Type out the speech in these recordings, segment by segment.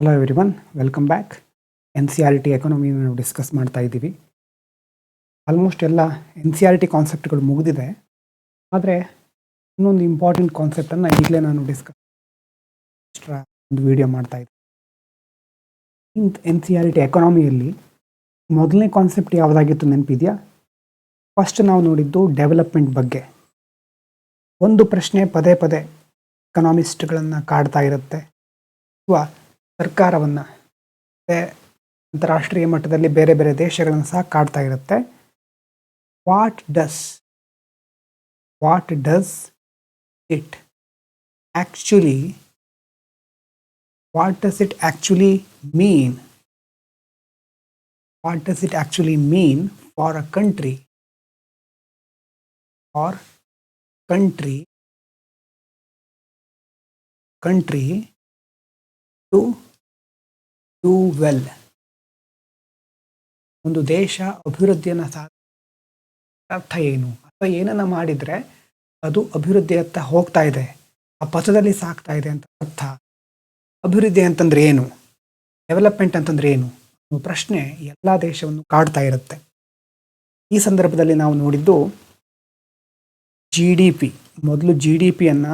Hello everyone, welcome back. NCERT economy ನಾವು discuss ಮಾಡ್ತಾ ಇದ್ದೀವಿ. ಆಲ್ಮೋಸ್ಟ್ ಎಲ್ಲ NCERT ಕಾನ್ಸೆಪ್ಟ್ಗಳು ಮುಗಿದಿದೆ. ಆದರೆ ಇನ್ನೊಂದು ಇಂಪಾರ್ಟೆಂಟ್ ಕಾನ್ಸೆಪ್ಟನ್ನು ಈಗಲೇ ನಾನು ಒಂದು ವಿಡಿಯೋ ಮಾಡ್ತಾ ಇದ್ದೀನಿ. NCERT ಎಕಾನಮಿಯಲ್ಲಿ ಮೊದಲನೇ ಕಾನ್ಸೆಪ್ಟ್ ಯಾವುದಾಗಿತ್ತು ನೆನಪಿದೆಯಾ? ಫಸ್ಟ್ ನಾವು ನೋಡಿದ್ದು ಡೆವಲಪ್ಮೆಂಟ್ ಬಗ್ಗೆ. ಒಂದು ಪ್ರಶ್ನೆ ಪದೇ ಪದೇ ಎಕನಾಮಿಸ್ಟ್ಗಳನ್ನು ಕಾಡ್ತಾ ಇರುತ್ತೆ, ಅಥವಾ ಸರ್ಕಾರವನ್ನು ಅಂತಾರಾಷ್ಟ್ರೀಯ ಮಟ್ಟದಲ್ಲಿ ಬೇರೆ ಬೇರೆ ದೇಶಗಳನ್ನು ಸಹ ಕಾಡ್ತಾ ಇರುತ್ತೆ. What does it actually mean for a country to do well? ಒಂದು ದೇಶ ಅಭಿವೃದ್ಧಿಯನ್ನು ಅರ್ಥ ಏನು, ಅಥವಾ ಏನನ್ನ ಮಾಡಿದರೆ ಅದು ಅಭಿವೃದ್ಧಿಯತ್ತ ಹೋಗ್ತಾ ಇದೆ, ಆ ಪಥದಲ್ಲಿ ಸಾಗ್ತಾ ಇದೆ ಅಂತ ಅರ್ಥ. ಅಭಿವೃದ್ಧಿ ಅಂತಂದ್ರೆ ಏನು, ಡೆವಲಪ್ಮೆಂಟ್ ಅಂತಂದ್ರೆ ಏನು ಅನ್ನೋ ಪ್ರಶ್ನೆ ಎಲ್ಲ ದೇಶವನ್ನು ಕಾಡ್ತಾ ಇರುತ್ತೆ. ಈ ಸಂದರ್ಭದಲ್ಲಿ ನಾವು ನೋಡಿದ್ದು GDP. ಮೊದಲು GDPಯನ್ನು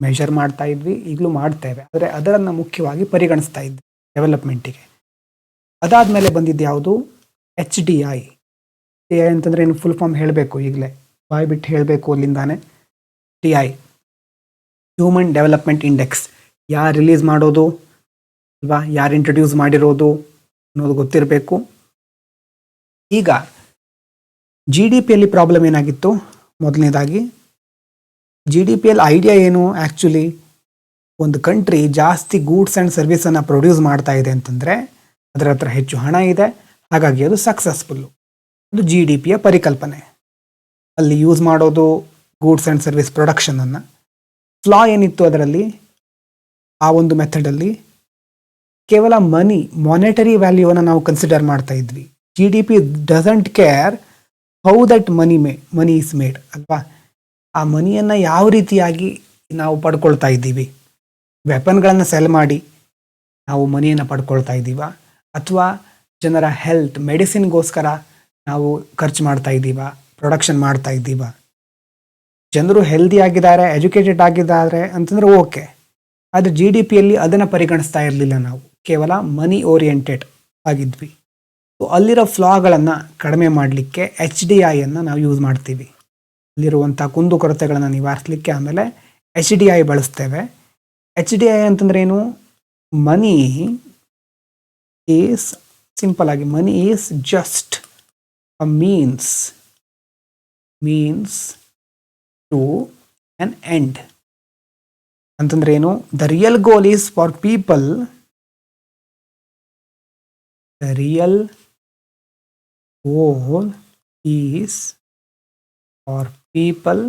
ಮೆಷರ್ ಮಾಡ್ತಾ ಇದ್ವಿ, ಈಗಲೂ ಮಾಡ್ತೇವೆ, ಆದರೆ ಅದನ್ನು ಮುಖ್ಯವಾಗಿ ಪರಿಗಣಿಸ್ತಾ ಇದ್ವಿ ಡೆವಲಪ್ಮೆಂಟಿಗೆ. ಅದಾದಮೇಲೆ ಬಂದಿದ್ದು ಯಾವುದು? HDI. ಅಂತಂದ್ರೆ ಏನು, ಫುಲ್ ಫಾರ್ಮ್ ಹೇಳಬೇಕು, ಈಗಲೇ ಬಾಯ್ ಬಿಟ್ಟು ಹೇಳಬೇಕು ಅಲ್ಲಿಂದಾನೆ. TI, human development index. ಯಾರು ರಿಲೀಸ್ ಮಾಡೋದು ಅಲ್ವಾ, ಯಾರು ಇಂಟ್ರೊಡ್ಯೂಸ್ ಮಾಡಿರೋದು ಅನ್ನೋದು ಗೊತ್ತಿರಬೇಕು. ಈಗ GDPಯಲ್ಲಿ ಪ್ರಾಬ್ಲಮ್ ಏನಾಗಿತ್ತು? ಮೊದಲನೇದಾಗಿ GDPಯಲ್ಲಿ ಐಡಿಯಾ ಏನು? ಆ್ಯಕ್ಚುಲಿ ಒಂದು ಕಂಟ್ರಿ ಜಾಸ್ತಿ ಗೂಡ್ಸ್ ಆ್ಯಂಡ್ ಸರ್ವಿಸನ್ನು ಪ್ರೊಡ್ಯೂಸ್ ಮಾಡ್ತಾ ಇದೆ ಅಂತಂದರೆ ಅದರ ಹತ್ರ ಹೆಚ್ಚು ಹಣ ಇದೆ, ಹಾಗಾಗಿ ಅದು ಸಕ್ಸಸ್ಫುಲ್ಲು. ಅದು GDPಯ ಪರಿಕಲ್ಪನೆ. ಅಲ್ಲಿ ಯೂಸ್ ಮಾಡೋದು ಗೂಡ್ಸ್ ಆ್ಯಂಡ್ ಸರ್ವಿಸ್ ಪ್ರೊಡಕ್ಷನನ್ನು. ಫ್ಲಾ ಏನಿತ್ತು ಅದರಲ್ಲಿ? ಆ ಒಂದು ಮೆಥಡಲ್ಲಿ ಕೇವಲ ಮಾನಿಟರಿ ವ್ಯಾಲ್ಯೂವನ್ನು ನಾವು ಕನ್ಸಿಡರ್ ಮಾಡ್ತಾ ಇದ್ವಿ. GDP doesn't care how that money is made ಅಲ್ವಾ. ಆ ಮನಿಯನ್ನು ಯಾವ ರೀತಿಯಾಗಿ ನಾವು ಪಡ್ಕೊಳ್ತಾ ಇದ್ದೀವಿ, ವೆಪನ್ಗಳನ್ನು ಸೆಲ್ ಮಾಡಿ ನಾವು ಮನಿಯನ್ನು ಪಡ್ಕೊಳ್ತಾ ಇದ್ದೀವ, ಅಥವಾ ಜನರ ಹೆಲ್ತ್ ಮೆಡಿಸಿನ್ಗೋಸ್ಕರ ನಾವು ಖರ್ಚು ಮಾಡ್ತಾ ಇದ್ದೀವ, ಪ್ರೊಡಕ್ಷನ್ ಮಾಡ್ತಾ ಇದ್ದೀವ. ಜನರು ಹೆಲ್ದಿ ಆಗಿದ್ದಾರೆ, ಎಜುಕೇಟೆಡ್ ಆಗಿದ್ದಾರೆ ಅಂತಂದ್ರೆ ಓಕೆ, ಆದರೆ GDPಯಲ್ಲಿ ಅದನ್ನು ಪರಿಗಣಿಸ್ತಾ ಇರಲಿಲ್ಲ. ನಾವು ಕೇವಲ ಮನಿ ಓರಿಯೆಂಟೆಡ್ ಆಗಿದ್ವಿ. ಸೊ ಅಲ್ಲಿರೋ ಫ್ಲಾಗಳನ್ನು ಕಡಿಮೆ ಮಾಡಲಿಕ್ಕೆ HDIಯನ್ನು ನಾವು ಯೂಸ್ ಮಾಡ್ತೀವಿ. ಅಲ್ಲಿರುವಂಥ ಕುಂದುಕೊರತೆಗಳನ್ನು ನಿವಾರಿಸಲಿಕ್ಕೆ ಆಮೇಲೆ HDI ಬಳಸ್ತೇವೆ. HDI ಅಂತಂದ್ರೆ ಏನು? ಮನಿ ಈಸ್, ಸಿಂಪಲ್ ಆಗಿ, money is just a means to an end. ಅಂತಂದ್ರೆ ಏನು? The real goal is for people. The real goal is for people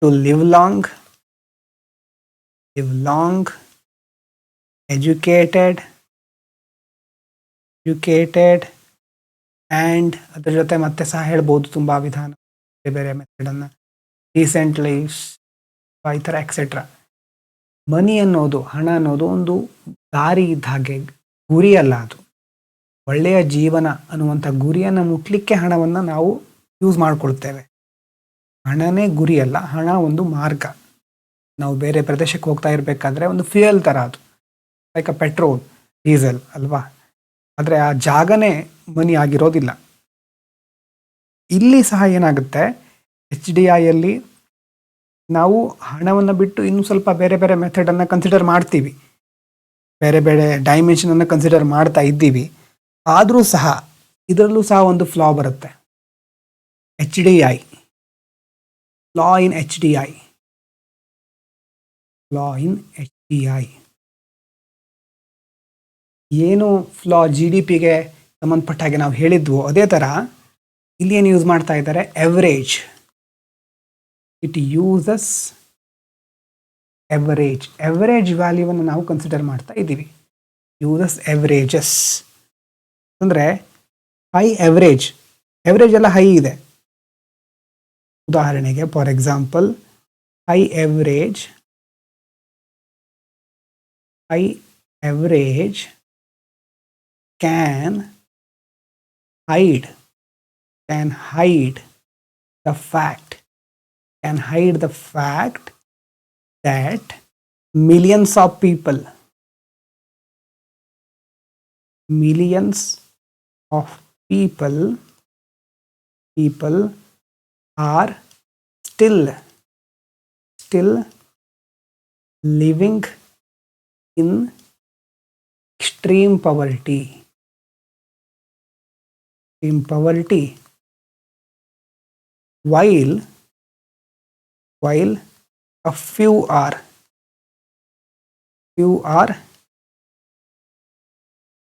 to live long, educated and ಅದರ ಜೊತೆ ಮತ್ತೆ ಸಹ ಹೇಳ್ಬೋದು ತುಂಬ ವಿಧಾನ, ಬೇರೆ ಬೇರೆ ಮೆಥಡನ್ನು, ಡೀಸೆಂಟ್ ಲೈಫ್, ಈ ಥರ ಎಕ್ಸೆಟ್ರಾ. ಮನಿ ಅನ್ನೋದು, ಹಣ ಅನ್ನೋದು ಒಂದು ದಾರಿ ಇದ್ದ ಹಾಗೆ, ಗುರಿ ಅಲ್ಲ ಅದು. ಒಳ್ಳೆಯ ಜೀವನ ಅನ್ನುವಂಥ ಗುರಿಯನ್ನು ಮುಟ್ಲಿಕ್ಕೆ ಹಣವನ್ನು ನಾವು ಯೂಸ್ ಮಾಡ್ಕೊಳ್ತೇವೆ. ಹಣನೇ ಗುರಿ ಅಲ್ಲ, ಹಣ ಒಂದು ಮಾರ್ಗ. ನಾವು ಬೇರೆ ಪ್ರದೇಶಕ್ಕೆ ಹೋಗ್ತಾ ಇರಬೇಕಾದ್ರೆ ಒಂದು ಫ್ಯೂಯಲ್ ಥರ ಅದು, ಲೈಕ್ ಪೆಟ್ರೋಲ್, ಡೀಸೆಲ್ ಅಲ್ವಾ. ಆದರೆ ಆ ಜಾಗನೇ ಮನಿ ಆಗಿರೋದಿಲ್ಲ. ಇಲ್ಲಿ ಸಹ ಏನಾಗುತ್ತೆ, HDIಯಲ್ಲಿ ನಾವು ಹಣವನ್ನು ಬಿಟ್ಟು ಇನ್ನೂ ಸ್ವಲ್ಪ ಬೇರೆ ಬೇರೆ ಮೆಥಡನ್ನು ಕನ್ಸಿಡರ್ ಮಾಡ್ತೀವಿ, ಬೇರೆ ಬೇರೆ ಡೈಮೆನ್ಷನನ್ನು ಕನ್ಸಿಡರ್ ಮಾಡ್ತಾ ಇದ್ದೀವಿ. ಆದರೂ ಸಹ ಇದರಲ್ಲೂ ಸಹ ಒಂದು ಫ್ಲಾ ಬರುತ್ತೆ. HDI, ಫ್ಲಾ ಇನ್ HDI. ಏನು ಫ್ಲಾ GDPಗೆ ಸಂಬಂಧಪಟ್ಟ ಹಾಗೆ ನಾವು ಹೇಳಿದ್ವು, ಅದೇ ಥರ ಇಲ್ಲಿ ಏನು ಯೂಸ್ ಮಾಡ್ತಾ ಇದ್ದಾರೆ? ಎವರೇಜ್. ಇಟ್ ಯೂಸಸ್ ಎವರೇಜ್ ವ್ಯಾಲ್ಯೂವನ್ನು ನಾವು ಕನ್ಸಿಡರ್ ಮಾಡ್ತಾ ಇದ್ದೀವಿ. ಯೂಸಸ್ ಎವರೇಜಸ್ ಅಂದರೆ ಹೈ ಎವರೇಜ್ ಎಲ್ಲ ಹೈ ಇದೆ. ಉದಾಹರಣೆಗೆ, for example, high average high average can hide the fact that millions of people are still living in extreme poverty while a few are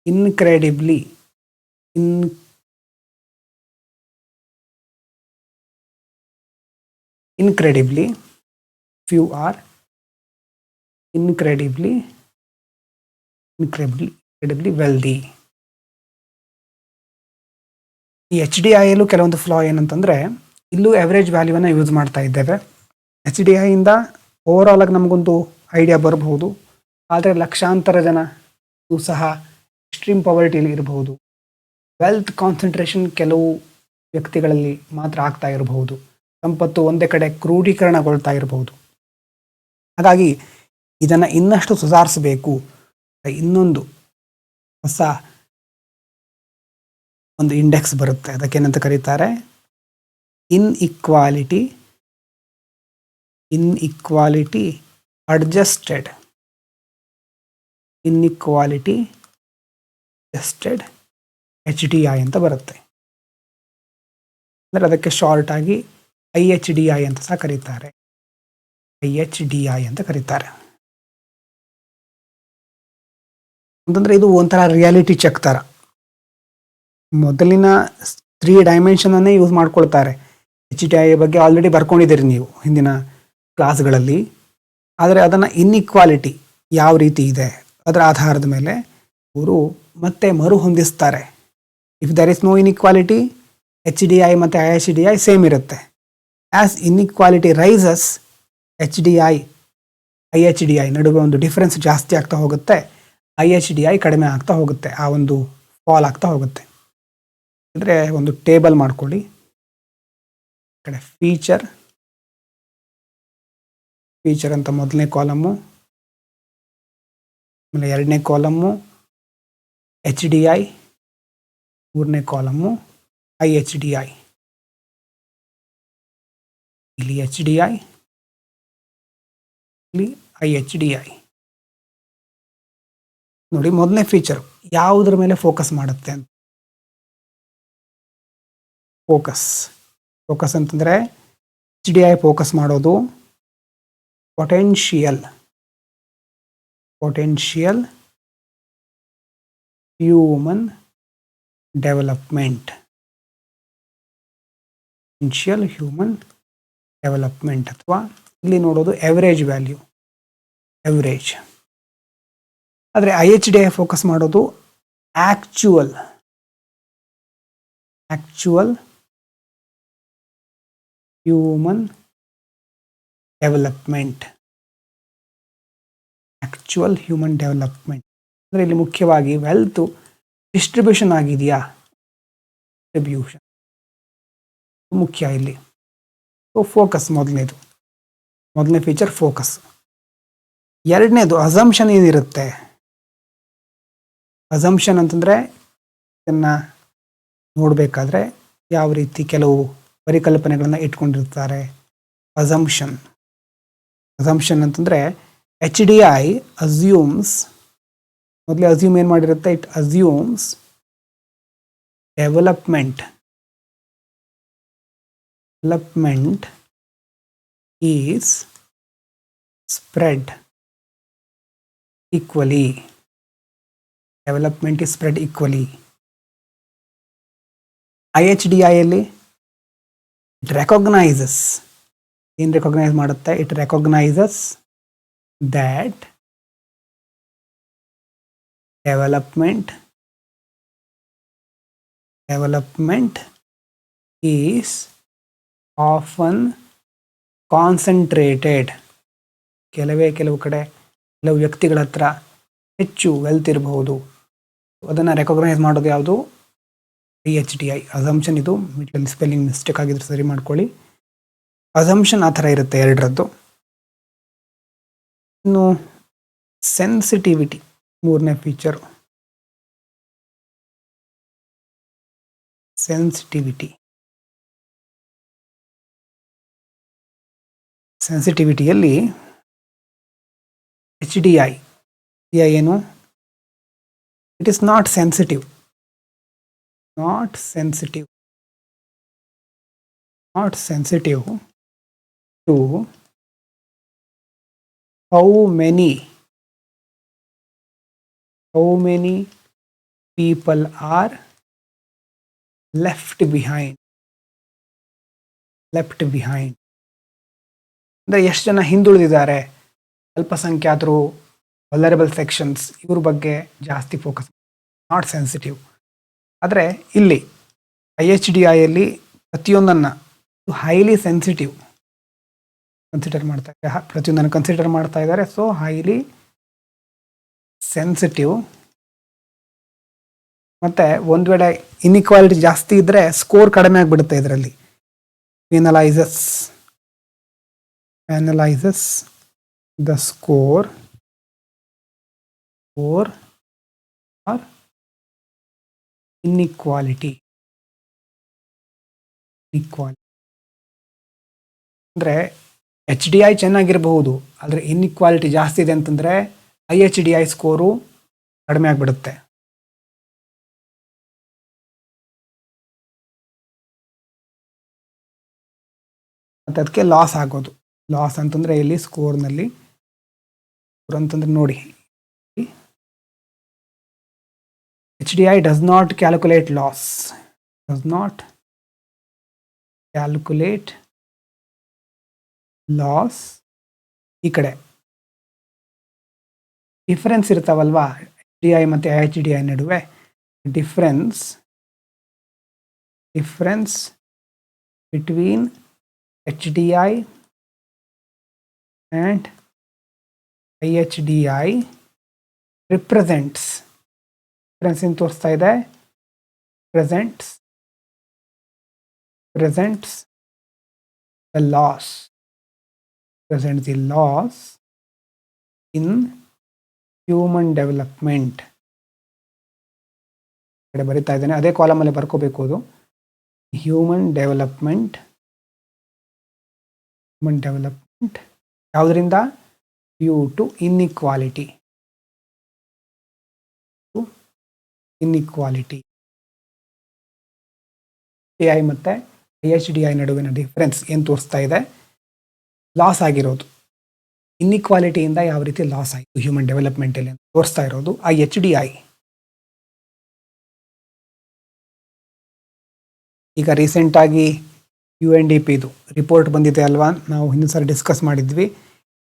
incredibly few are incredibly wealthy. ಈ H D ಐಯಲ್ಲೂ ಕೆಲವೊಂದು ಫ್ಲಾ ಏನಂತಂದರೆ, ಇಲ್ಲೂ average ವ್ಯಾಲ್ಯೂವನ್ನು use ಮಾಡ್ತಾ ಇದ್ದೇವೆ. H D ಐಯಿಂದ over all ಆಗಿ ನಮಗೊಂದು idea ಬರಬಹುದು, ಆದರೆ ಲಕ್ಷಾಂತರ ಜನ ಸಹ ಎಕ್ಸ್ಟ್ರೀಮ್ ಪಾವರ್ಟಿಯಲ್ಲಿ ಇರಬಹುದು. ವೆಲ್ತ್ ಕಾನ್ಸಂಟ್ರೇಷನ್ ಕೆಲವು ವ್ಯಕ್ತಿಗಳಲ್ಲಿ ಮಾತ್ರ ಆಗ್ತಾ ಇರಬಹುದು. ಸಂಪತ್ತು ಒಂದೇ ಕಡೆ ಕ್ರೋಢೀಕರಣಗೊಳ್ತಾ ಇರಬಹುದು. ಹಾಗಾಗಿ ಇದನ್ನು ಇನ್ನಷ್ಟು ಸುಧಾರಿಸಬೇಕು. ಇನ್ನೊಂದು ಹೊಸ ಒಂದು ಇಂಡೆಕ್ಸ್ ಬರುತ್ತೆ, ಅದಕ್ಕೇನಂತ ಕರೀತಾರೆ inequality adjusted H D I ಅಂತ ಬರುತ್ತೆ. ಅಂದರೆ ಅದಕ್ಕೆ ಶಾರ್ಟ್ ಆಗಿ IHDI ಅಂತ ಸಹ ಕರೀತಾರೆ. ಅಂತಂದರೆ ಇದು ಒಂಥರ ರಿಯಾಲಿಟಿ ಚೆಕ್ ಥರ. ಮೊದಲಿನ 3 ಡೈಮೆನ್ಷನನ್ನೇ ಯೂಸ್ ಮಾಡ್ಕೊಳ್ತಾರೆ. HDI ಬಗ್ಗೆ ಆಲ್ರೆಡಿ ಬರ್ಕೊಂಡಿದ್ದೀರಿ ನೀವು ಹಿಂದಿನ ಕ್ಲಾಸ್ಗಳಲ್ಲಿ. ಆದರೆ ಅದನ್ನು ಇನ್ಇಕ್ವಾಲಿಟಿ ಯಾವ ರೀತಿ ಇದೆ ಅದರ ಆಧಾರದ ಮೇಲೆ ಅವರು ಮತ್ತೆ ಮರು ಹೊಂದಿಸ್ತಾರೆ. If there is no inequality, HDI ಮತ್ತು IHDI ಸೇಮ್ ಇರುತ್ತೆ. As inequality rises, HDI IHDI ನಡುವೆ ಒಂದು ಡಿಫರೆನ್ಸ್ ಜಾಸ್ತಿ ಆಗ್ತಾ ಹೋಗುತ್ತೆ, IHDI ಕಡಿಮೆ ಆಗ್ತಾ ಹೋಗುತ್ತೆ, ಆ ಒಂದು ಫಾಲ್ ಆಗ್ತಾ ಹೋಗುತ್ತೆ. ಅಂದರೆ ಒಂದು ಟೇಬಲ್ ಮಾಡ್ಕೊಳ್ಳಿ. ಈ ಕಡೆ ಫೀಚರ್ ಅಂತ ಮೊದಲನೇ ಕಾಲಮ್ಮು, ಆಮೇಲೆ ಎರಡನೇ ಕಾಲಮ್ಮು HDI, ಮೂರನೇ ಕಾಲಮ್ಮು IHDI. ಇಲ್ಲಿ HDI, ಇಲ್ಲಿ IHDI. ನೋಡಿ, ಮೊದಲನೇ ಫೀಚರ್ ಯಾವುದ್ರ ಮೇಲೆ ಫೋಕಸ್ ಮಾಡುತ್ತೆ ಅಂತ. ಫೋಕಸ್ ಅಂತಂದರೆ HDI ಫೋಕಸ್ ಮಾಡೋದು ಪೊಟೆನ್ಷಿಯಲ್ ಹ್ಯೂಮನ್ ಡೆವಲಪ್ಮೆಂಟ್. ಅಥವಾ ಇಲ್ಲಿ ನೋಡೋದು ಎವರೇಜ್ ವ್ಯಾಲ್ಯೂ. ಆದರೆ IHDI ಫೋಕಸ್ ಮಾಡೋದು ಆಕ್ಚುಯಲ್ ಹ್ಯೂಮನ್ ಡೆವಲಪ್ಮೆಂಟ್. ಅಂದರೆ ಇಲ್ಲಿ ಮುಖ್ಯವಾಗಿ ವೆಲ್ತ್ ಡಿಸ್ಟ್ರಿಬ್ಯೂಷನ್ ಆಗಿದೆಯಾ, ಮುಖ್ಯ ಇಲ್ಲಿ. ಸೊ ಫೋಕಸ್ ಮೊದಲನೇ ಫೀಚರ್ ಫೋಕಸ್. ಎರಡನೇದು ಅಸಂಪ್ಷನ್ ಏನಿರುತ್ತೆ. ಅಸಂಪ್ಷನ್ ಅಂತಂದರೆ ಇದನ್ನು ನೋಡಬೇಕಾದ್ರೆ ಯಾವ ರೀತಿ ಕೆಲವು ಪರಿಕಲ್ಪನೆಗಳನ್ನು ಇಟ್ಕೊಂಡಿರ್ತಾರೆ. ಅಸಂಪ್ಷನ್ ಅಂತಂದರೆ HDI ಅಸ್ಯೂಮ್ಸ್, ಮೊದಲೇ ಅಸ್ಯೂಮ್ ಏನು ಮಾಡಿರುತ್ತೆ, it assumes development is spread equally. IHDIಯಲ್ಲಿ ಇಟ್ ರೆಕಾಗ್ನೈಸಸ್, ಏನು ರೆಕಾಗ್ನೈಸ್ ಮಾಡುತ್ತೆ, it recognises that development is often concentrated. ಕೆಲವು ಕಡೆ ಕೆಲವು ವ್ಯಕ್ತಿಗಳ ಹತ್ರ ಹೆಚ್ಚು ವೆಲ್ತ್ ಇರಬಹುದು. ಅದನ್ನು ರೆಕಗ್ನೈಸ್ ಮಾಡೋದು ಯಾವುದು? IHDI. ಅಸಂಪ್ಷನ್ ಇದು ಸ್ಪೆಲ್ಲಿಂಗ್ ಮಿಸ್ಟೇಕ್ ಆಗಿದ್ರೆ ಸರಿ ಮಾಡ್ಕೊಳ್ಳಿ. ಅಸಂಪ್ಷನ್ ಆ ಥರ ಇರುತ್ತೆ ಎರಡರದ್ದು. ಇನ್ನು ಸೆನ್ಸಿಟಿವಿಟಿ ಮೂರನೇ ಫೀಚರು. ಸೆನ್ಸಿಟಿವಿಟಿಯಲ್ಲಿ HDI ಏನು? It is not sensitive to how many people are left behind. ಅಂದರೆ ಎಷ್ಟು ಜನ ಹಿಂದುಳಿದಿದ್ದಾರೆ, ಅಲ್ಪಸಂಖ್ಯಾತರು, ವಲ್ನರಬಲ್ ಸೆಕ್ಷನ್ಸ್, ಇವ್ರ ಬಗ್ಗೆ ಜಾಸ್ತಿ ಫೋಕಸ್, ನಾಟ್ ಸೆನ್ಸಿಟಿವ್. ಆದರೆ ಇಲ್ಲಿ IHDIಯಲ್ಲಿ ಪ್ರತಿಯೊಂದನ್ನು ಹೈಲಿ ಸೆನ್ಸಿಟಿವ್ ಪ್ರತಿಯೊಂದನ್ನು ಕನ್ಸಿಡರ್ ಮಾಡ್ತಾ ಇದ್ದಾರೆ. So highly sensitive. ಮತ್ತು ಒಂದು ವೇಳೆ ಇನ್ಇಕ್ವಾಲಿಟಿ ಜಾಸ್ತಿ ಇದ್ದರೆ ಸ್ಕೋರ್ ಕಡಿಮೆ ಆಗಿಬಿಡುತ್ತೆ. ಇದರಲ್ಲಿ analyzes the score for inequality. ಅಂದರೆ HDI ಚೆನ್ನಾಗಿರಬಹುದು, ಆದರೆ ಇನ್ಇಕ್ವಾಲಿಟಿ ಜಾಸ್ತಿ ಇದೆ ಅಂತಂದರೆ IHDI ಸ್ಕೋರು ಕಡಿಮೆ ಆಗಿಬಿಡುತ್ತೆ. ಮತ್ತು ಅದಕ್ಕೆ ಲಾಸ್ ಆಗೋದು. ಲಾಸ್ ಅಂತಂದರೆ ಇಲ್ಲಿ ಸ್ಕೋರ್ನಲ್ಲಿ ಅಂತಂದ್ರೆ ನೋಡಿ, HDI does not calculate loss, ಈ ಕಡೆ ಡಿಫರೆನ್ಸ್ ಇರ್ತಾವಲ್ವಾ HDI ಮತ್ತು IHDI ನಡುವೆ, difference between HDI and IHDI represents, difference ಏನು ತೋರಿಸ್ತಾ ಇದೆ? Presents the loss in human development. ಕಡೆ ಬರಿತಾ ಇದ್ದೇನೆ, ಅದೇ ಕಾಲಮಲ್ಲಿ ಬರ್ಕೋಬೇಕು. ಅದು ಹ್ಯೂಮನ್ ಡೆವಲಪ್ಮೆಂಟ್ ಯಾವುದರಿಂದ? Due to inequality. AI ಮತ್ತು IHDI ನಡುವಿನ ಡಿಫರೆನ್ಸ್ ಏನು ತೋರಿಸ್ತಾ ಇದೆ? ಲಾಸ್ ಆಗಿರೋದು. ಇನ್ಇಕ್ವಾಲಿಟಿಯಿಂದ ಯಾವ ರೀತಿ ಲಾಸ್ ಆಯಿತು ಹ್ಯೂಮನ್ ಡೆವಲಪ್ಮೆಂಟಲ್ಲಿ ಅಂತ ತೋರಿಸ್ತಾ ಇರೋದು IHDI. ಈಗ ರೀಸೆಂಟಾಗಿ UNDPದು ರಿಪೋರ್ಟ್ ಬಂದಿದೆ ಅಲ್ವಾ, ನಾವು ಹಿಂದಿನ ಸಲ ಡಿಸ್ಕಸ್ ಮಾಡಿದ್ವಿ.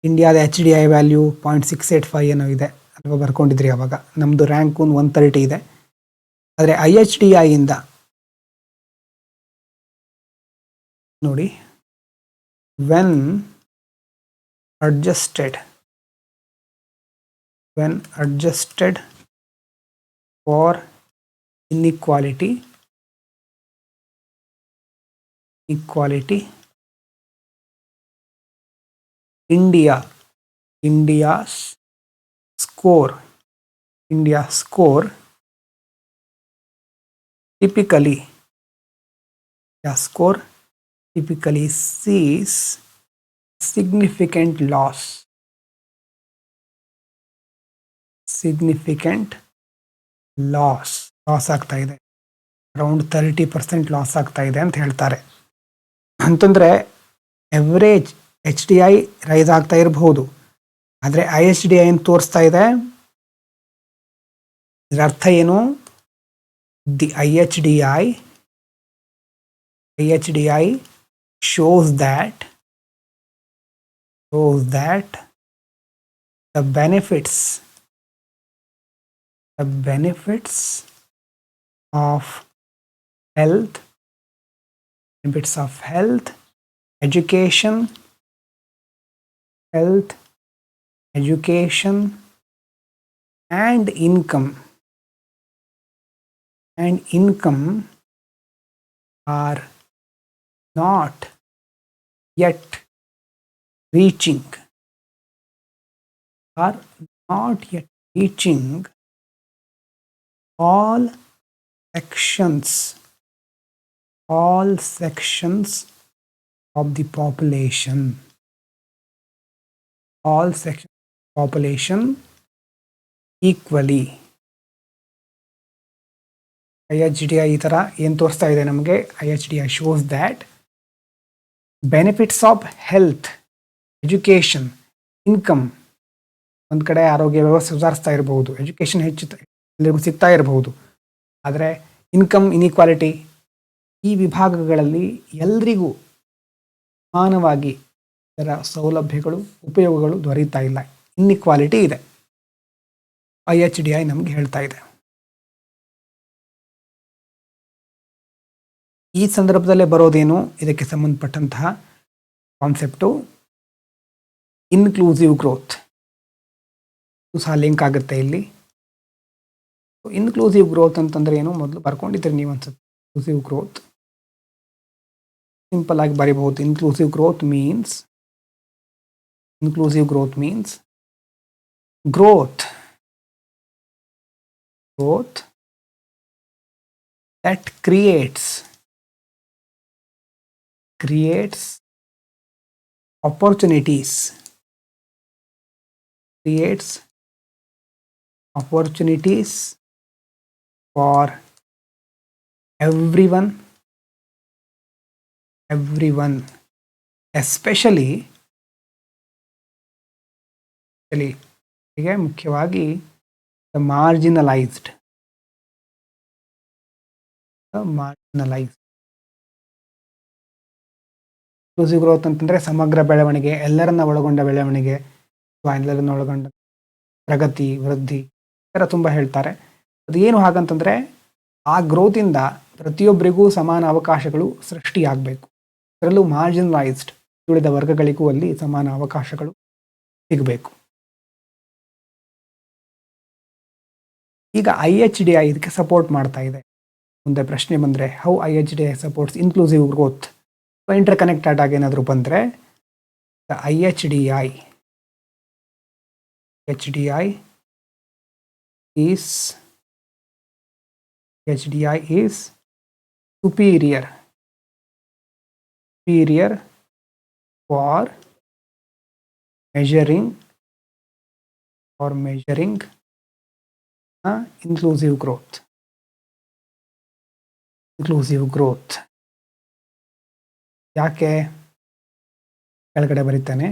ಇಂಡಿಯಾದ HDI ವ್ಯಾಲ್ಯೂ 0.685 ಏನೋ ಇದೆ ಅಲ್ವಾ, ಬರ್ಕೊಂಡಿದ್ರಿ ಅವಾಗ. ನಮ್ಮದು ರ್ಯಾಂಕ್ 130 ಇದೆ. ಆದರೆ IHDI ಇಂದ ನೋಡಿ, when adjusted for inequality, India's score typically sees significant loss ಆಗ್ತಾ ಇದೆ. ಅರೌಂಡ್ 30% ಲಾಸ್ ಆಗ್ತಾ ಇದೆ ಅಂತ ಹೇಳ್ತಾರೆ. ಅಂತಂದರೆ ಎವರೇಜ್ HDI ರೈಸ್ ಆಗ್ತಾ ಇರಬಹುದು, ಆದರೆ IHDI ಏನು ತೋರಿಸ್ತಾ ಇದೆ? ಇದರ ಅರ್ಥ ಏನು? The IHDI shows that the benefits of health, education and income are not yet reaching are not yet reaching all sections of the population, all sections of population equally. IHDI ಈ ಥರ ಏನು ತೋರಿಸ್ತಾ ಇದೆ ನಮಗೆ? IHDI shows that benefits of health, education, income, ಒಂದು ಕಡೆ ಆರೋಗ್ಯ ವ್ಯವಸ್ಥೆ ಸುಧಾರಿಸ್ತಾ ಇರಬಹುದು, ಎಜುಕೇಷನ್ ಹೆಚ್ಚು ಎಲ್ಲರಿಗೂ ಸಿಗ್ತಾ ಇರಬಹುದು, ಆದರೆ ಇನ್ಕಮ್ ಇನ್ಇಕ್ವಾಲಿಟಿ ಈ ವಿಭಾಗಗಳಲ್ಲಿ ಎಲ್ರಿಗೂ ಸಮಾನವಾಗಿ ಇದರ ಸೌಲಭ್ಯಗಳು ಉಪಯೋಗಗಳು ದೊರೆಯುತ್ತಾ ಇಲ್ಲ, ಇನ್ಇಕ್ವಾಲಿಟಿ ಇದೆ. IHDI ನಮಗೆ ಹೇಳ್ತಾ ಇದೆ. ಈ ಸಂದರ್ಭದಲ್ಲೇ ಬರೋದೇನು ಇದಕ್ಕೆ ಸಂಬಂಧಪಟ್ಟಂತಹ ಕಾನ್ಸೆಪ್ಟು ಇನ್ಕ್ಲೂಸಿವ್ ಗ್ರೋತ್. ಸಹ ಲಿಂಕ್ ಆಗುತ್ತೆ ಇಲ್ಲಿ. ಇನ್ಕ್ಲೂಸಿವ್ ಗ್ರೋತ್ ಅಂತಂದ್ರೆ ಏನು ಮೊದಲು ಬರ್ಕೊಂಡಿದ್ದೀರಿ ನೀವು ಅನ್ಸುತ್ತೆ. ಇನ್ಕ್ಲೂಸಿವ್ ಗ್ರೋತ್ ಸಿಂಪಲ್ ಆಗಿ ಬರೀಬಹುದು. Inclusive growth means growth that creates opportunities for everyone, especially ಮುಖ್ಯವಾಗಿ the marginalized. ಇನ್ಕ್ಲೂಸಿವ್ ಗ್ರೋತ್ ಅಂತಂದ್ರೆ ಸಮಗ್ರ ಬೆಳವಣಿಗೆ, ಎಲ್ಲರನ್ನ ಒಳಗೊಂಡ ಬೆಳವಣಿಗೆ, ಎಲ್ಲರನ್ನ ಒಳಗೊಂಡ ಪ್ರಗತಿ, ವೃದ್ಧಿ ಥರ ತುಂಬ ಹೇಳ್ತಾರೆ. ಅದು ಏನು ಹಾಗಂತಂದ್ರೆ ಆ ಗ್ರೋತಿಂದ ಪ್ರತಿಯೊಬ್ಬರಿಗೂ ಸಮಾನ ಅವಕಾಶಗಳು ಸೃಷ್ಟಿಯಾಗಬೇಕು. ಅದರಲ್ಲೂ ಮಾರ್ಜಿನಲೈಸ್ಡ್ ಉಳಿದ ವರ್ಗಗಳಿಗೂ ಅಲ್ಲಿ ಸಮಾನ ಅವಕಾಶಗಳು ಸಿಗಬೇಕು. ಈಗ IHDI ಇದಕ್ಕೆ ಸಪೋರ್ಟ್ ಮಾಡ್ತಾ ಇದೆ. ಮುಂದೆ ಪ್ರಶ್ನೆ ಬಂದರೆ how IHDI supports inclusive growth, inter connected ಆಗಿ ಏನಾದರೂ ಬಂದರೆ IHDI is superior for measuring inclusive growth. ಯಾಕೆ ಕೆಳಗಡೆ ಬರೀತಾನೆ?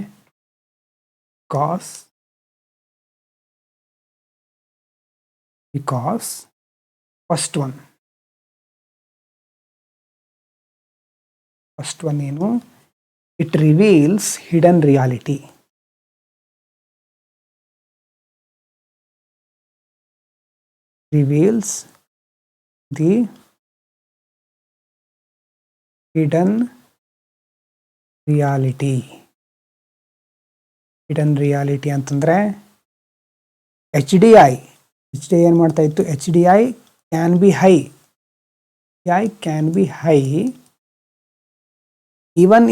because first one ಏನು? it reveals hidden reality. Reveals the hidden reality ಅಂತಂದ್ರೆ HDI ಏನು ಮಾಡ್ತಾ ಇತ್ತು? HDI can be high even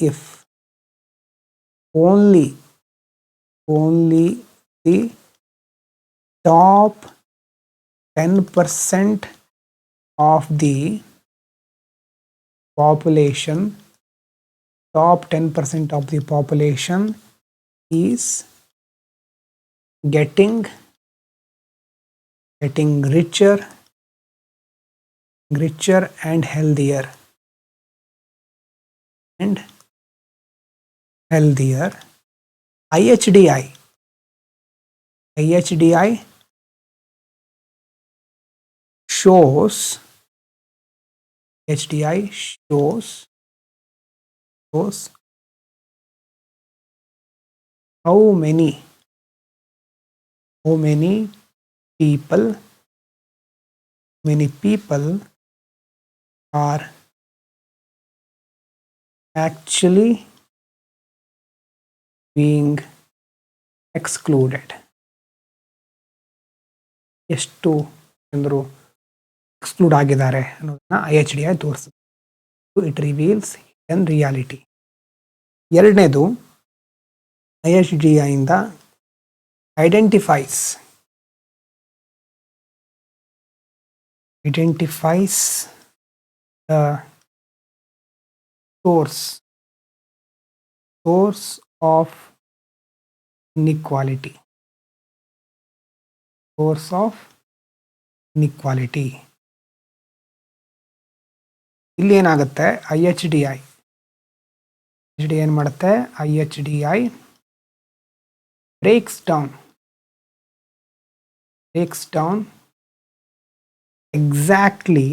if only the top 10% of the population is getting richer and healthier. IHDI shows how many people are actually being excluded. ಎಷ್ಟು ಜನರು exclude ಆಗಿದ್ದಾರೆ ಅನ್ನೋದನ್ನ IHDI ತೋರಿಸುತ್ತೆ. It reveals hidden reality. ಎರಡನೇದು IHDI ಇಂದ identifies the source of inequality. ಇಲ್ಲಿ ಏನಾಗುತ್ತೆ, IHDI ಏನು ಮಾಡುತ್ತೆ, IHDI breaks down exactly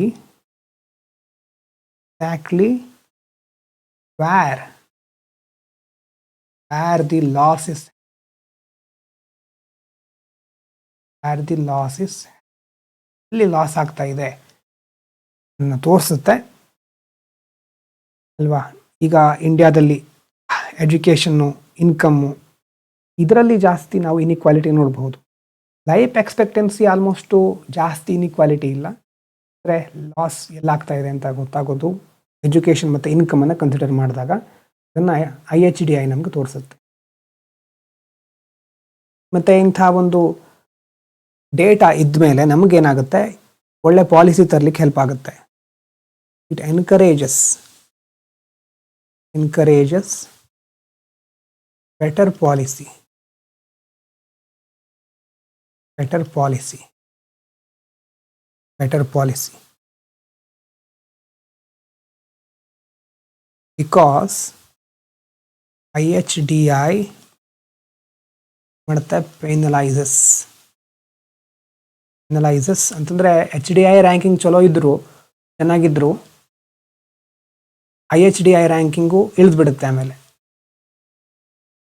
where the loss is ಇಲ್ಲಿ ಲಾಸ್ ಆಗ್ತಾ ಇದೆ ಅನ್ನು ತೋರಿಸುತ್ತೆ ಅಲ್ವಾ. ಈಗ ಇಂಡಿಯಾದಲ್ಲಿ ಎಜುಕೇಷನ್ನು, ಇನ್ಕಮ್ಮು, ಇದರಲ್ಲಿ ಜಾಸ್ತಿ ನಾವು ಇನ್ಇಕ್ವಾಲಿಟಿ ನೋಡ್ಬೋದು. ಲೈಫ್ ಎಕ್ಸ್ಪೆಕ್ಟೆನ್ಸಿ ಆಲ್ಮೋಸ್ಟು ಜಾಸ್ತಿ ಇನ್ಇಕ್ವಾಲಿಟಿ ಇಲ್ಲ, ಅಂದರೆ ಲಾಸ್ ಎಲ್ಲಾಗ್ತಾ ಇದೆ ಅಂತ ಗೊತ್ತಾಗೋದು ಎಜುಕೇಷನ್ ಮತ್ತು ಇನ್ಕಮನ್ನು ಕನ್ಸಿಡರ್ ಮಾಡಿದಾಗ ಅದನ್ನು IHDI ನಮಗೆ ತೋರಿಸುತ್ತೆ. ಮತ್ತು ಇಂಥ ಒಂದು ಡೇಟಾ ಇದ್ಮೇಲೆ ನಮಗೇನಾಗುತ್ತೆ, ಒಳ್ಳೆ ಪಾಲಿಸಿ ತರಲಿಕ್ಕೆ ಹೆಲ್ಪ್ ಆಗುತ್ತೆ. It encourages better policy because IHDI ಮಾಡುತ್ತೆ ಪೆನಲೈಸಸ್ ಅಂತಂದರೆ HDI ರ್ಯಾಂಕಿಂಗ್ ಚಲೋ ಇದ್ದರು, ಚೆನ್ನಾಗಿದ್ದರು, IHDI ರ್ಯಾಂಕಿಂಗು ಇಳಿದ್ಬಿಡುತ್ತೆ ಆಮೇಲೆ.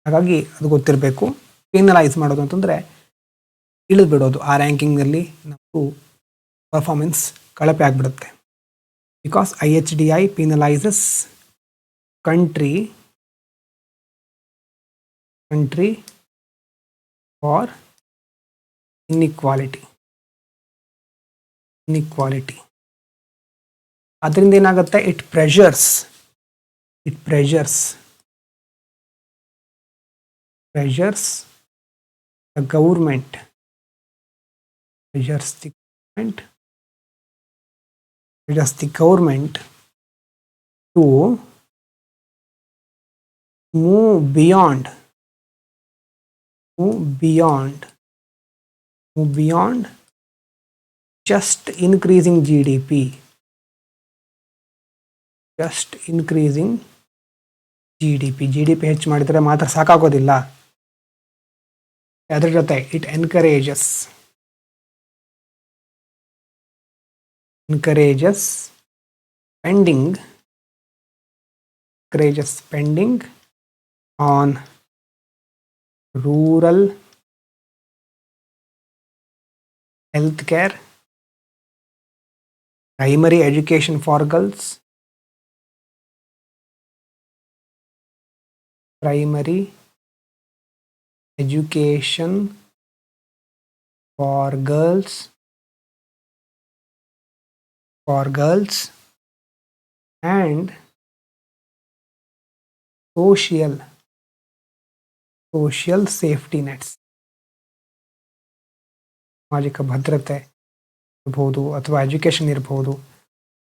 ಹಾಗಾಗಿ ಅದು ಗೊತ್ತಿರಬೇಕು. ಪೆನಲೈಸ್ ಮಾಡೋದು ಅಂತಂದರೆ ಇಳಿದ್ಬಿಡೋದು, ಆ ರ್ಯಾಂಕಿಂಗಲ್ಲಿ ನಾವು ಪರ್ಫಾರ್ಮೆನ್ಸ್ ಕಳಪೆ ಆಗಿಬಿಡುತ್ತೆ. Because IHDI ಪೆನಲೈಸಸ್ country for inequality. ಅದರಿಂದ ಏನಾಗುತ್ತೆ, it pressures the government to move beyond just increasing GDP. GDP ಹೆಚ್ಚು ಮಾಡಿದರೆ ಮಾತ್ರ ಸಾಕಾಗೋದಿಲ್ಲ. ಅದರ ಜೊತೆ it encourages spending on rural healthcare, primary education for girls, and social safety nets. ಸಾಮಾಜಿಕ ಭದ್ರತೆ ಇರ್ಬೋದು ಅಥವಾ ಎಜುಕೇಷನ್ ಇರ್ಬೋದು,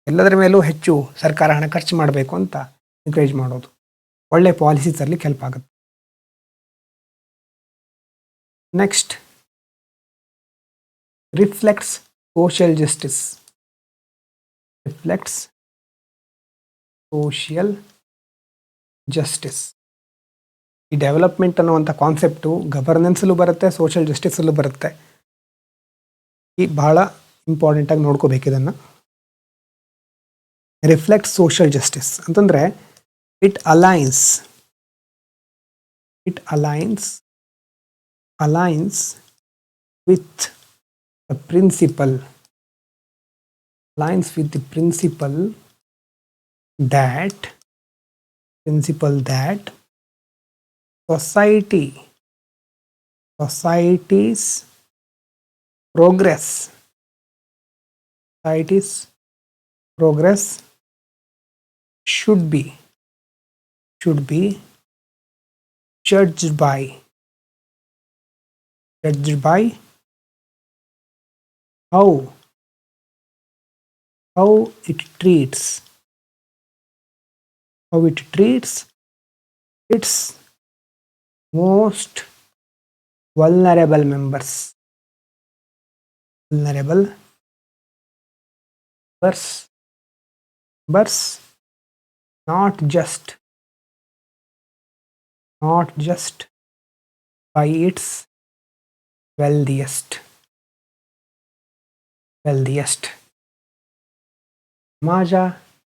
ಎಲ್ಲದರ ಮೇಲೂ ಹೆಚ್ಚು ಸರ್ಕಾರ ಹಣ ಖರ್ಚು ಮಾಡಬೇಕು ಅಂತ ಎನ್ಕರೇಜ್ ಮಾಡೋದು ಒಳ್ಳೆ ಪಾಲಿಸಿ ತರಲಿಕ್ಕೆ ಹೆಲ್ಪ್ ಆಗುತ್ತೆ. Next, reflects social justice. ಈ ಡೆವಲಪ್ಮೆಂಟ್ ಅನ್ನುವಂಥ ಕಾನ್ಸೆಪ್ಟು ಗವರ್ನೆನ್ಸಲ್ಲೂ ಬರುತ್ತೆ, ಸೋಷಿಯಲ್ ಜಸ್ಟಿಸಲ್ಲೂ ಬರುತ್ತೆ. ಈ ಬಹಳ ಇಂಪಾರ್ಟೆಂಟಾಗಿ ನೋಡ್ಕೋಬೇಕು ಇದನ್ನು. ರಿಫ್ಲೆಕ್ಟ್ ಸೋಷಿಯಲ್ ಜಸ್ಟಿಸ್ ಅಂತಂದರೆ it aligns with the principle that society's progress should be judged by how it treats its most vulnerable members, not just by its wealthiest. ಸಮಾಜ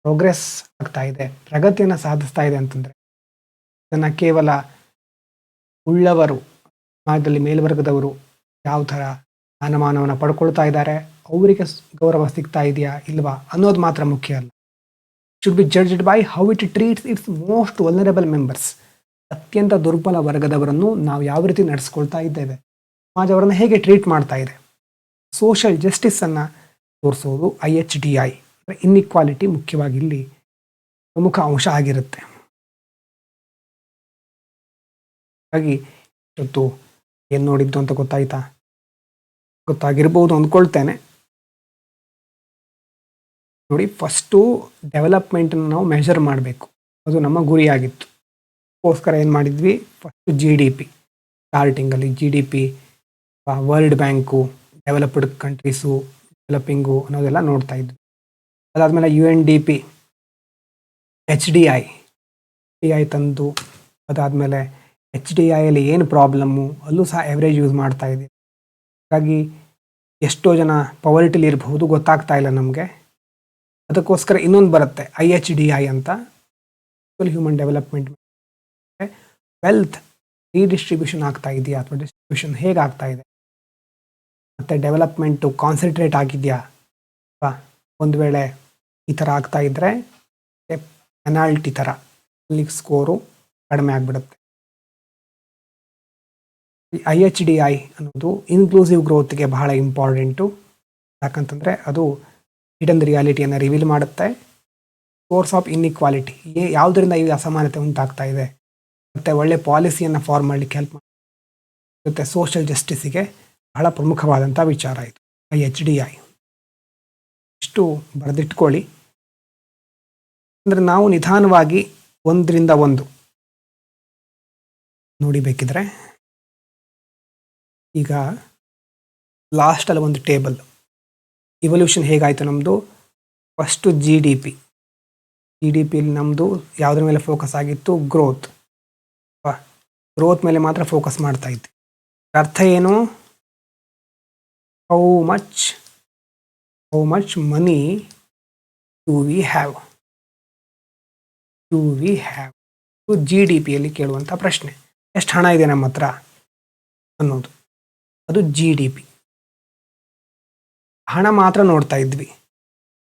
ಪ್ರೋಗ್ರೆಸ್ ಆಗ್ತಾ ಇದೆ, ಪ್ರಗತಿಯನ್ನು ಸಾಧಿಸ್ತಾ ಇದೆ ಅಂತಂದ್ರೆ ಇದನ್ನ ಕೇವಲ ಉಳ್ಳವರು, ಸಮಾಜದಲ್ಲಿ ಮೇಲ್ವರ್ಗದವರು ಯಾವ ಥರ ಸ್ಥಾನಮಾನವನ್ನು ಪಡ್ಕೊಳ್ತಾ ಇದ್ದಾರೆ, ಅವರಿಗೆ ಗೌರವ ಸಿಗ್ತಾ ಇದೆಯಾ ಇಲ್ವಾ ಅನ್ನೋದು ಮಾತ್ರ ಮುಖ್ಯ ಅಲ್ಲ. Should be judged by how it treats it's most vulnerable members. ಅತ್ಯಂತ ದುರ್ಬಲ ವರ್ಗದವರನ್ನು ನಾವು ಯಾವ ರೀತಿ ನಡೆಸ್ಕೊಳ್ತಾ ಇದ್ದೇವೆ, ಸಮಾಜ ಅವರನ್ನು ಹೇಗೆ ಟ್ರೀಟ್ ಮಾಡ್ತಾ ಇದೆ. ಸೋಷಿಯಲ್ ಜಸ್ಟಿಸನ್ನು ತೋರಿಸೋದು IHDI, ಇನ್ಇಕ್ವಾಲಿಟಿ ಮುಖ್ಯವಾಗಿ ಇಲ್ಲಿ ಪ್ರಮುಖ ಅಂಶ ಆಗಿರುತ್ತೆ. ಹಾಗಾಗಿ ಇವತ್ತು ಏನು ನೋಡಿದ್ದು ಅಂತ ಗೊತ್ತಾಗಿರ್ಬೋದು ಅಂದ್ಕೊಳ್ತೇನೆ. ನೋಡಿ, ಫಸ್ಟು ಡೆವಲಪ್ಮೆಂಟನ್ನು ನಾವು ಮೆಷರ್ ಮಾಡಬೇಕು, ಅದು ನಮ್ಮ ಗುರಿಯಾಗಿತ್ತು. ಅದಕ್ಕೋಸ್ಕರ ಏನು ಮಾಡಿದ್ವಿ, ಫಸ್ಟು GDP ಸ್ಟಾರ್ಟಿಂಗಲ್ಲಿ GDP, world bank, developed countries, developing ಅನ್ನೋದೆಲ್ಲ ನೋಡ್ತಾ ಇದ್ವಿ. ಅದಾದಮೇಲೆ UNDP, HDI ತಂದು, ಅದಾದಮೇಲೆ HDIಯಲ್ಲಿ ಏನು ಪ್ರಾಬ್ಲಮ್ಮು ಅಲ್ಲೂ ಸಹ ಎವರೇಜ್ ಯೂಸ್ ಮಾಡ್ತಾ ಇದ್ದೀವಿ. ಹಾಗಾಗಿ ಎಷ್ಟೋ ಜನ ಪವರ್ಟಿಲಿ ಇರಬಹುದು, ಗೊತ್ತಾಗ್ತಾ ಇಲ್ಲ ನಮಗೆ. ಅದಕ್ಕೋಸ್ಕರ ಇನ್ನೊಂದು ಬರುತ್ತೆ IHDI ಅಂತ, ಹ್ಯೂಮನ್ ಡೆವಲಪ್ಮೆಂಟ್. ವೆಲ್ತ್ ರೀಡಿಸ್ಟ್ರಿಬ್ಯೂಷನ್ ಆಗ್ತಾ ಇದೆಯಾ ಅಥವಾ ಡಿಸ್ಟ್ರಿಬ್ಯೂಷನ್ ಹೇಗೆ ಆಗ್ತಾ ಇದೆ, ಮತ್ತು ಡೆವಲಪ್ಮೆಂಟು ಕಾನ್ಸಂಟ್ರೇಟ್ ಆಗಿದೆಯಾ. ಒಂದು ವೇಳೆ ಈ ಥರ ಆಗ್ತಾ ಇದ್ದರೆ ಪೆನಾಲ್ಟಿ ಥರ ಅಲ್ಲಿ ಸ್ಕೋರು ಕಡಿಮೆ ಆಗಿಬಿಡುತ್ತೆ. IHDI ಅನ್ನೋದು ಇನ್ಕ್ಲೂಸಿವ್ ಗ್ರೋತ್ಗೆ ಬಹಳ ಇಂಪಾರ್ಟೆಂಟು. ಯಾಕಂತಂದರೆ ಅದು ಹಿಡನ್ ರಿಯಾಲಿಟಿಯನ್ನು ರಿವೀಲ್ ಮಾಡುತ್ತೆ. ಸೋರ್ಸ್ ಆಫ್ ಇನ್ಇಕ್ವಾಲಿಟಿ, ಯಾವುದರಿಂದ ಈ ಅಸಮಾನತೆ ಉಂಟಾಗ್ತಾ ಇದೆ, ಮತ್ತು ಒಳ್ಳೆ ಪಾಲಿಸಿಯನ್ನು ಫಾರ್ಮ್ ಮಾಡಲಿಕ್ಕೆ ಹೆಲ್ಪ್ ಮಾಡುತ್ತೆ. ಮತ್ತು ಸೋಷಿಯಲ್ ಜಸ್ಟಿಸಿಗೆ ಬಹಳ ಪ್ರಮುಖವಾದಂಥ ವಿಚಾರ ಇದು IHDI. ಇಷ್ಟು ಬರೆದಿಟ್ಕೊಳ್ಳಿ. ಅಂದರೆ ನಾವು ನಿಧಾನವಾಗಿ ಒಂದರಿಂದ ಒಂದು ನೋಡಿಬೇಕಿದ್ರೆ, ಈಗ ಲಾಸ್ಟಲ್ಲಿ ಒಂದು ಟೇಬಲ್ ಇವಲ್ಯೂಷನ್ ಹೇಗಾಯಿತು ನಮ್ಮದು. ಫಸ್ಟು GDPಯಲ್ಲಿ ನಮ್ಮದು ಯಾವುದ್ರ ಮೇಲೆ ಫೋಕಸ್ ಆಗಿತ್ತು, ಗ್ರೋತ್ ಮೇಲೆ ಮಾತ್ರ ಫೋಕಸ್ ಮಾಡ್ತಾ ಇದ್ವಿ. ಅರ್ಥ ಏನು, how much money do we have GDPಯಲ್ಲಿ ಕೇಳುವಂಥ ಪ್ರಶ್ನೆ, ಎಷ್ಟು ಹಣ ಇದೆ ನಮ್ಮ ಹತ್ರ ಅನ್ನೋದು. ಅದು GDP, ಹಣ ಮಾತ್ರ ನೋಡ್ತಾ ಇದ್ವಿ.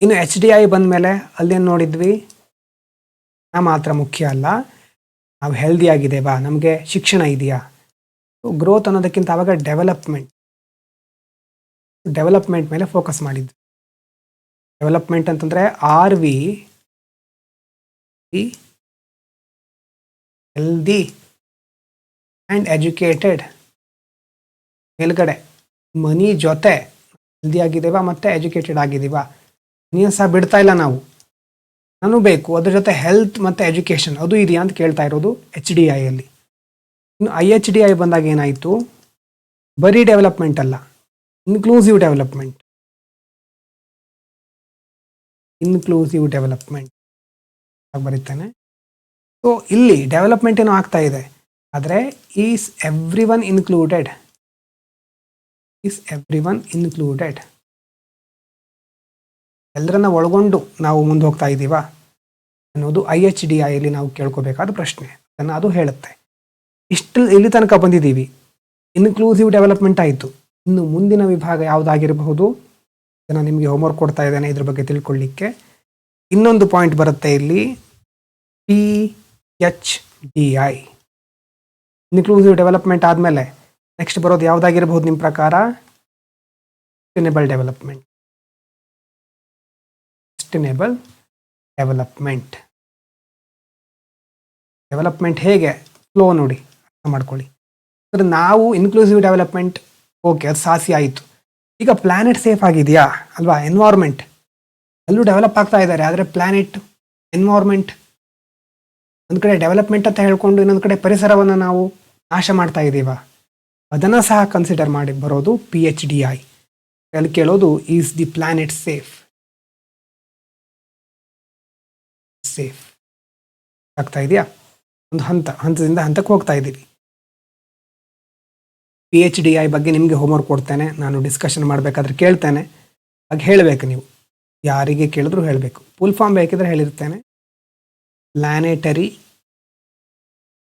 ಇನ್ನು HDI ಬಂದ ಮೇಲೆ ಅಲ್ಲೇನು ನೋಡಿದ್ವಿ, ಹಣ ಮಾತ್ರ ಮುಖ್ಯ ಅಲ್ಲ, ನಾವು ಹೆಲ್ದಿ ಆಗಿದ್ದೇವಾ, ನಮಗೆ ಶಿಕ್ಷಣ ಇದೆಯಾ. ಗ್ರೋತ್ ಅನ್ನೋದಕ್ಕಿಂತ ಆವಾಗ ಡೆವಲಪ್ಮೆಂಟ್ ಮೇಲೆ ಫೋಕಸ್ ಮಾಡಿದ್ವಿ. ಡೆವಲಪ್ಮೆಂಟ್ ಅಂತಂದರೆ RV ಹೆಲ್ದಿ ಆ್ಯಂಡ್ ಎಜುಕೇಟೆಡ್. ಮೇಲ್ಗಡೆ ಮನಿ ಜೊತೆ ಹೆಲ್ದಿ ಆಗಿದ್ದೇವಾ ಮತ್ತು ಎಜುಕೇಟೆಡ್ ಆಗಿದ್ದೀವಾ, ಮನಿಯ ಸಹ ಬಿಡ್ತಾ ಇಲ್ಲ ನಾವು, ನಾನು ಬೇಕು, ಅದ್ರ ಜೊತೆ ಹೆಲ್ತ್ ಮತ್ತು ಎಜುಕೇಷನ್ ಅದು ಇದೆಯಾ ಅಂತ ಕೇಳ್ತಾ ಇರೋದು HDIಯಲ್ಲಿ. ಇನ್ನು IHDI ಬಂದಾಗ ಏನಾಯಿತು, ಬರೀ ಡೆವಲಪ್ಮೆಂಟ್ ಅಲ್ಲ, ಇನ್ಕ್ಲೂಸಿವ್ ಡೆವಲಪ್ಮೆಂಟ್ ಆಗಿ ಬರೀತಾನೆ. ಸೊ ಇಲ್ಲಿ ಡೆವಲಪ್ಮೆಂಟ್ ಏನೋ ಆಗ್ತಾ ಇದೆ, ಆದರೆ ಈಸ್ ಎವ್ರಿ ಒನ್ ಇನ್ಕ್ಲೂಡೆಡ್ ಎಲ್ಲರನ್ನ ಒಳಗೊಂಡು ನಾವು ಮುಂದೆ ಹೋಗ್ತಾ ಇದ್ದೀವಾ ಅನ್ನೋದು IHDIಯಲ್ಲಿ ನಾವು ಕೇಳ್ಕೋಬೇಕಾದ ಪ್ರಶ್ನೆ. ಅದನ್ನು ಅದು ಹೇಳುತ್ತೆ. ಇಲ್ಲಿ ತನಕ ಬಂದಿದ್ದೀವಿ, ಇನ್ಕ್ಲೂಸಿವ್ ಡೆವಲಪ್ಮೆಂಟ್ ಆಯಿತು. ಇನ್ನು ಮುಂದಿನ ವಿಭಾಗ ಯಾವುದಾಗಿರಬಹುದು, ನಾನು ನಿಮಗೆ ಹೋಮ್ವರ್ಕ್ ಕೊಡ್ತಾ ಇದ್ದೇನೆ ಇದ್ರ ಬಗ್ಗೆ ತಿಳ್ಕೊಳ್ಳಿಕ್ಕೆ. ಇನ್ನೊಂದು ಪಾಯಿಂಟ್ ಬರುತ್ತೆ ಇಲ್ಲಿ, PHDI ಇನ್ಕ್ಲೂಸಿವ್ ಡೆವಲಪ್ಮೆಂಟ್ ಆದಮೇಲೆ ನೆಕ್ಸ್ಟ್ ಬರೋದು ಯಾವುದಾಗಿರ್ಬೋದು ನಿಮ್ಮ ಪ್ರಕಾರ? Sustainable development. Sustainable development. Development ಹೇಗೆ ಫ್ಲೋ ನೋಡಿ, ಅರ್ಥ ಮಾಡ್ಕೊಳ್ಳಿ. ಅಂದರೆ ನಾವು ಇನ್ಕ್ಲೂಸಿವ್ ಡೆವಲಪ್ಮೆಂಟ್ ಓಕೆ, ಅದು ಸಾಸಿ ಆಯಿತು. ಈಗ ಪ್ಲಾನೆಟ್ ಸೇಫ್ ಆಗಿದೆಯಾ ಅಲ್ವಾ? ಎನ್ವೈರ್ಮೆಂಟ್ ಎಲ್ಲೂ ಡೆವಲಪ್ ಆಗ್ತಾ ಇದ್ದಾರೆ, ಆದರೆ ಪ್ಲಾನೆಟ್ ಎನ್ವೈರ್ಮೆಂಟ್ ಒಂದು ಕಡೆ ಡೆವಲಪ್ಮೆಂಟ್ ಅಂತ ಹೇಳ್ಕೊಂಡು ಇನ್ನೊಂದು ಕಡೆ ಪರಿಸರವನ್ನು ನಾವು ನಾಶ ಮಾಡ್ತಾ ಇದ್ದೀವ. ಅದನ್ನು ಸಹ ಕನ್ಸಿಡರ್ ಮಾಡಿ ಬರೋದು PHDI. ಅಲ್ಲಿ ಕೇಳೋದು is the planet safe? Safe ಆಗ್ತಾ ಇದೆಯಾ? ಒಂದು ಹಂತದಿಂದ ಹಂತಕ್ಕೆ ಹೋಗ್ತಾ ಇದ್ದೀವಿ. PHDI ಬಗ್ಗೆ ನಿಮಗೆ ಹೋಮ್ವರ್ಕ್ ಕೊಡ್ತೇನೆ, ನಾನು ಡಿಸ್ಕಷನ್ ಮಾಡಬೇಕಾದ್ರೆ ಕೇಳ್ತೇನೆ, ಹಾಗೆ ಹೇಳಬೇಕು. ನೀವು ಯಾರಿಗೆ ಕೇಳಿದ್ರು ಹೇಳಬೇಕು. ಫುಲ್ ಫಾರ್ಮ್ ಬೇಕಿದ್ರೆ ಹೇಳಿರ್ತೇನೆ. Planetary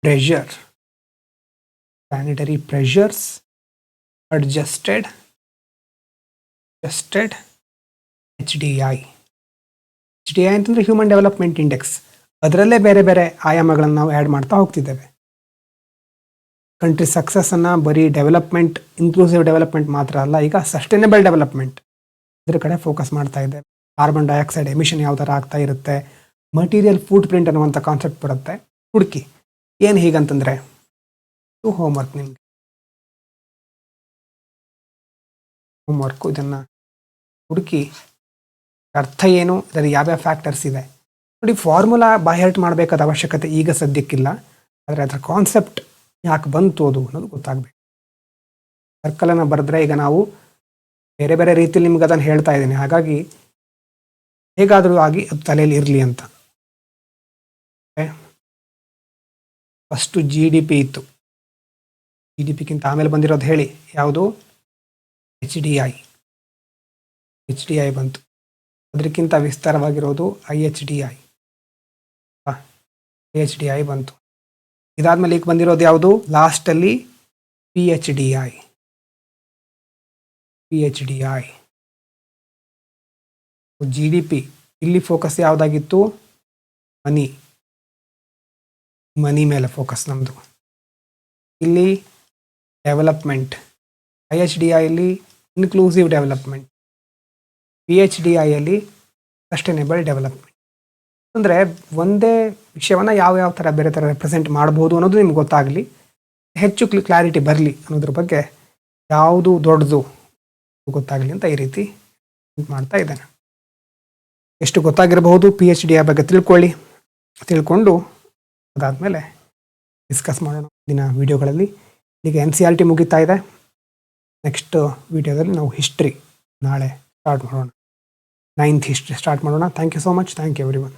pressure, planetary pressures adjusted HDI. HDI ಅಂತಂದರೆ ಹ್ಯೂಮನ್ ಡೆವಲಪ್ಮೆಂಟ್ ಇಂಡೆಕ್ಸ್. ಅದರಲ್ಲೇ ಬೇರೆ ಬೇರೆ ಆಯಾಮಗಳನ್ನು ನಾವು ಆ್ಯಡ್ ಮಾಡ್ತಾ ಹೋಗ್ತಿದ್ದೇವೆ. ಕಂಟ್ರಿ ಸಕ್ಸಸ್ಸನ್ನು ಬರೀ ಡೆವಲಪ್ಮೆಂಟ್, ಇನ್ಕ್ಲೂಸಿವ್ ಡೆವಲಪ್ಮೆಂಟ್ ಮಾತ್ರ ಅಲ್ಲ, ಈಗ ಸಸ್ಟೈನೇಬಲ್ ಡೆವಲಪ್ಮೆಂಟ್ ಇದ್ರ ಕಡೆ ಫೋಕಸ್ ಮಾಡ್ತಾ ಇದ್ದೇವೆ. ಕಾರ್ಬನ್ ಡೈಆಕ್ಸೈಡ್ ಎಮಿಷನ್ ಯಾವ ಥರ ಆಗ್ತಾ ಇರುತ್ತೆ, ಮಟೀರಿಯಲ್ ಫುಟ್ ಪ್ರಿಂಟ್ ಅನ್ನುವಂಥ ಕಾನ್ಸೆಪ್ಟ್ ಬರುತ್ತೆ. ಹುಡುಕಿ ಏನು ಹೀಗಂತಂದರೆ ಹೋಮ್ವರ್ಕ್, ನಿಮಗೆ ಹೋಮ್ವರ್ಕು. ಇದನ್ನು ಹುಡುಕಿ ಅರ್ಥ ಏನು, ಇದರ ಯಾವ್ಯಾವ ಫ್ಯಾಕ್ಟರ್ಸ್ ಇದೆ ನೋಡಿ. ಫಾರ್ಮುಲಾ ಬಾಯ್ಹರ್ಟ್ ಮಾಡಬೇಕಾದ ಅವಶ್ಯಕತೆ ಈಗ ಸದ್ಯಕ್ಕಿಲ್ಲ, ಆದರೆ ಅದರ ಕಾನ್ಸೆಪ್ಟ್ ಯಾಕೆ ಬಂತು ಅದು ಅನ್ನೋದು ಗೊತ್ತಾಗಬೇಕು. ಸರ್ಕಲನ್ನು ಬರೆದ್ರೆ ಈಗ ನಾವು ಬೇರೆ ಬೇರೆ ರೀತಿಯಲ್ಲಿ ನಿಮ್ಗೆ ಅದನ್ನು ಹೇಳ್ತಾ ಇದ್ದೀನಿ, ಹಾಗಾಗಿ ಹೇಗಾದರೂ ಆಗಿ ಅದು ತಲೆಯಲ್ಲಿ ಇರಲಿ ಅಂತ. ಫಸ್ಟು GDP ಇತ್ತು, GDPಗಿಂತ ಆಮೇಲೆ ಬಂದಿರೋದು ಹೇಳಿ ಯಾವುದು? HDI ಬಂತು. ಅದಕ್ಕಿಂತ ವಿಸ್ತಾರವಾಗಿರೋದು IHDI ಬಂತು. ಇದಾದ್ಮೇಲೆ ಈಗ ಬಂದಿರೋದು ಯಾವುದು? ಲಾಸ್ಟಲ್ಲಿ PHDI. GDP ಇಲ್ಲಿ ಫೋಕಸ್ ಯಾವುದಾಗಿತ್ತು? ಮನಿ ಮೇಲೆ ಫೋಕಸ್ ನಮ್ಮದು. ಇಲ್ಲಿ ಡೆವಲಪ್ಮೆಂಟ್. IHDIಯಲ್ಲಿ ಇನ್ಕ್ಲೂಸಿವ್ ಡೆವಲಪ್ಮೆಂಟ್, PHDIಯಲ್ಲಿ ಸಸ್ಟೈನೇಬಲ್ ಡೆವಲಪ್ಮೆಂಟ್. ಅಂದರೆ ಒಂದೇ ವಿಷಯವನ್ನು ಯಾವ ಥರ ಬೇರೆ ಥರ ರೆಪ್ರೆಸೆಂಟ್ ಮಾಡ್ಬೋದು ಅನ್ನೋದು ನಿಮ್ಗೆ ಗೊತ್ತಾಗಲಿ, ಹೆಚ್ಚು ಕ್ಲಾರಿಟಿ ಬರಲಿ ಅನ್ನೋದ್ರ ಬಗ್ಗೆ, ಯಾವುದು ದೊಡ್ಡದು ಗೊತ್ತಾಗಲಿ ಅಂತ ಈ ರೀತಿ ಮಾಡ್ತಾ ಇದ್ದೇನೆ. ಎಷ್ಟು ಗೊತ್ತಾಗಿರಬಹುದು PHDI ಬಗ್ಗೆ ತಿಳ್ಕೊಂಡು ಅದಾದಮೇಲೆ ಡಿಸ್ಕಸ್ ಮಾಡೋಣ ದಿನ ವಿಡಿಯೋಗಳಲ್ಲಿ. ಈಗ NCERT ಮುಗಿತಾ ಇದೆ. ನೆಕ್ಸ್ಟ್ ವಿಡಿಯೋದಲ್ಲಿ ನಾವು ಹಿಸ್ಟ್ರಿ ನಾಳೆ ಸ್ಟಾರ್ಟ್ ಮಾಡೋಣ. 9th ಹಿಸ್ಟ್ರಿ ಸ್ಟಾರ್ಟ್ ಮಾಡೋಣ. Thank you so much. Thank you everyone.